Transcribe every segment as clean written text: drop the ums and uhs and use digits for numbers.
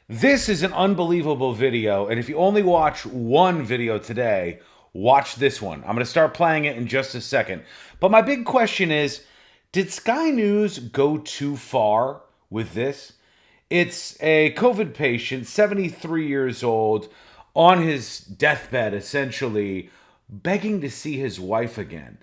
This is an unbelievable video, and if you only watch one video today, watch this one. I'm going to start playing it in just a second. But my big question is, did Sky News go too far with this? It's a COVID patient, 73 years old, on his deathbed, essentially, begging to see his wife again.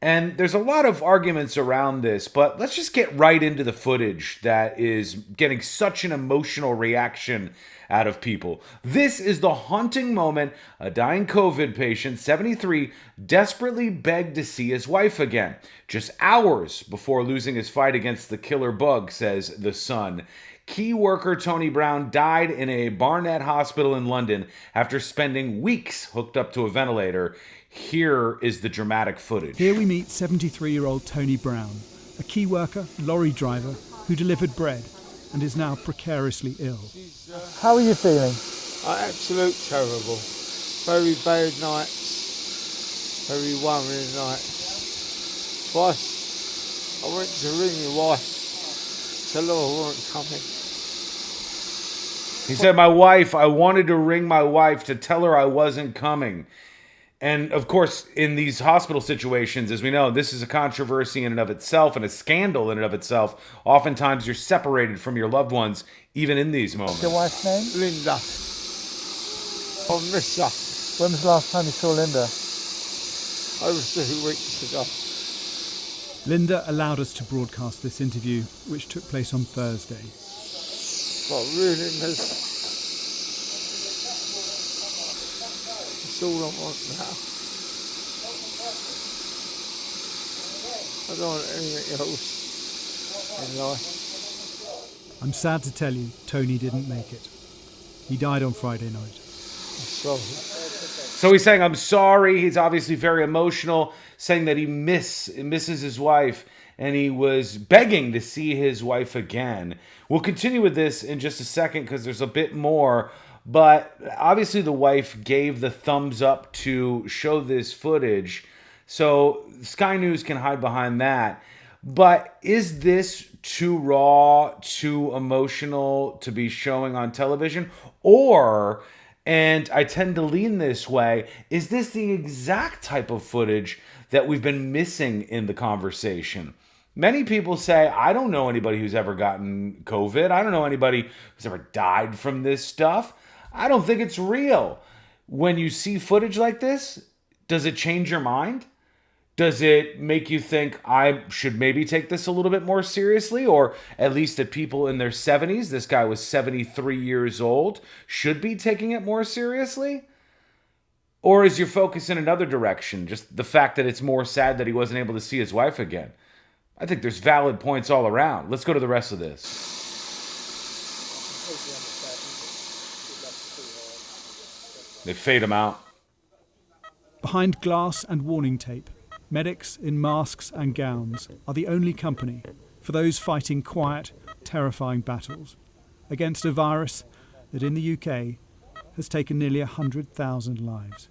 And there's a lot of arguments around this, but let's just get right into the footage that is getting such an emotional reaction out of people. This is the haunting moment a dying COVID patient, 73, desperately begged to see his wife again, just hours before losing his fight against the killer bug, says The Sun. Key worker Tony Brown died in a Barnet hospital in London after spending weeks hooked up to a ventilator. Here is the dramatic footage. Here we meet 73-year-old Tony Brown, a key worker, lorry driver, who delivered bread and is now precariously ill. How are you feeling? Absolute terrible. Very bad nights. Very worrying nights. Twice I went to ring your wife. Tell her I weren't coming. He said, I wanted to ring my wife to tell her I wasn't coming. And of course, in these hospital situations, as we know, this is a controversy in and of itself and a scandal in and of itself. Oftentimes, you're separated from your loved ones, even in these moments. Your wife's name? Linda. I miss her. When was the last time you saw Linda? Over 2 weeks ago. Linda allowed us to broadcast this interview, which took place on Thursday. But really miss her. It's all I want now. I don't want anything else in life. I'm sad to tell you, Tony didn't make it. He died on Friday night. I'm sorry. So he's saying, I'm sorry. He's obviously very emotional, saying that he misses his wife, and he was begging to see his wife again. We'll continue with this in just a second because there's a bit more. But obviously the wife gave the thumbs up to show this footage, so Sky News can hide behind that. But is this too raw, too emotional to be showing on television? Or, and I tend to lean this way, is this the exact type of footage that we've been missing in the conversation? Many people say, I don't know anybody who's ever gotten COVID. I don't know anybody who's ever died from this stuff. I don't think it's real. When you see footage like this, does it change your mind? Does it make you think I should maybe take this a little bit more seriously? Or at least that people in their 70s, this guy was 73 years old, should be taking it more seriously? Or is your focus in another direction? Just the fact that it's more sad that he wasn't able to see his wife again? I think there's valid points all around. Let's go to the rest of this. They fade him out. Behind glass and warning tape, medics in masks and gowns are the only company for those fighting quiet, terrifying battles against a virus that in the UK has taken nearly 100,000 lives.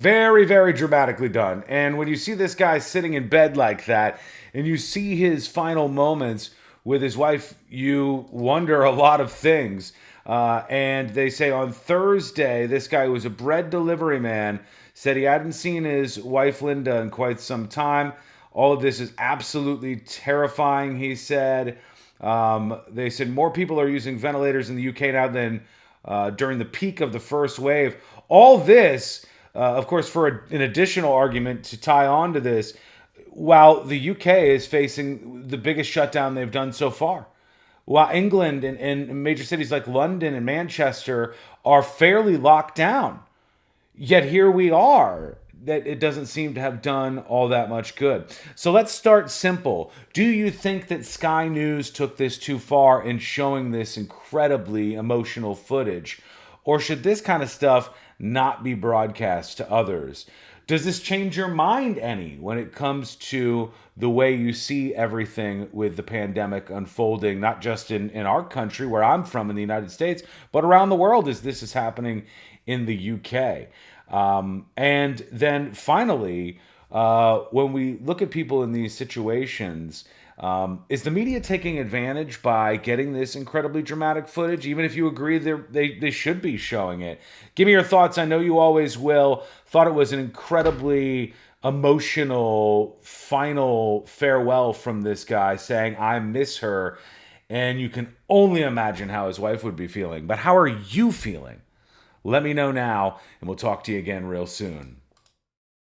Very, very dramatically done. And when you see this guy sitting in bed like that, and you see his final moments with his wife, you wonder a lot of things. And they say on Thursday, this guy who was a bread delivery man said he hadn't seen his wife Linda in quite some time. All of this is absolutely terrifying, he said. They said more people are using ventilators in the UK now than during the peak of the first wave. All this, of course, for an additional argument to tie on to this, while the UK is facing the biggest shutdown they've done so far. While England and major cities like London and Manchester are fairly locked down. Yet here we are, that it doesn't seem to have done all that much good. So let's start simple. Do you think that Sky News took this too far in showing this incredibly emotional footage? Or should this kind of stuff not be broadcast to others? Does this change your mind any when it comes to the way you see everything with the pandemic unfolding, not just in our country, where I'm from in the United States, but around the world as this is happening in the UK? And then finally, when we look at people in these situations, Is the media taking advantage by getting this incredibly dramatic footage, even if you agree they should be showing it? Give me your thoughts. I know you always will. Thought it was an incredibly emotional final farewell from this guy saying, I miss her. And you can only imagine how his wife would be feeling. But how are you feeling? Let me know now, and we'll talk to you again real soon.